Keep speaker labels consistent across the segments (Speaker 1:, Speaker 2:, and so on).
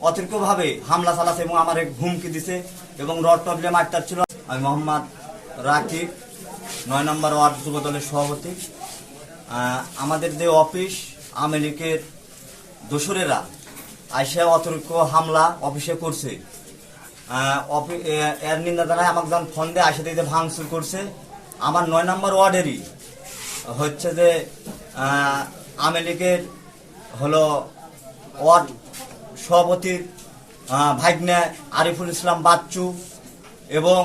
Speaker 1: অতিরিক্তভাবে হামলা চালাচ্ছে এবং আমার হুমকি দিছে এবং রড টবলে মারতে ছিল। আমি মোহাম্মদ রাকিব, ৯ নম্বর ওয়ার্ড যুব দলের সভাপতি। আমাদের যে অফিস আওয়ামী লীগের দোসরেরা আইসে অতিরিক্ত হামলা অফিসে করছে। এর নিন্দা জানায় আমাকে যখন ফোন দিয়ে আসে দিতে ভাঙচুর করছে। আমার ৯ নম্বর ওয়ার্ডেরই হচ্ছে যে আওয়ামী লীগের হলো ওয়ার্ড সভাপতির ভাগ্নে আরিফুল ইসলাম বাচ্চু এবং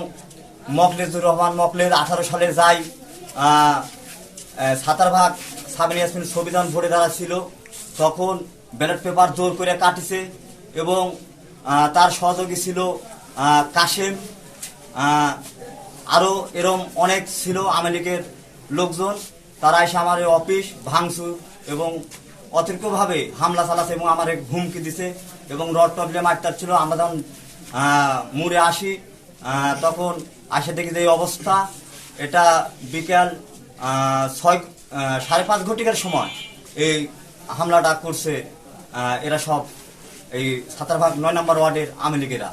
Speaker 1: মকলেজুর রহমান মকলেজ 18 সালে যাই 7 সাবিন ইয়াসমিন সংবিধান ভোটে দ্বারা ছিল, তখন ব্যালট পেপার জোর করে কাটিছে এবং তার সহযোগী ছিল কাশেম, আরও এরম অনেক ছিল আওয়ামী লীগের লোকজন। তারা এসে আমার অফিস ভাঙচুর এবং অতিরিক্তভাবে হামলা চালাচ্ছে এবং আমার হুমকি দিছে এবং রড টবলে মারতে ছিল। আমরা যখন মুড়ে আসি তখন আসে দেখি যে এই অবস্থা। এটা বিকেল 5:30 ঘটিকার সময় এই হামলাটা করছে এরা সব এই 7 ৯ নম্বর ওয়ার্ডের আওয়ামী লীগেরা।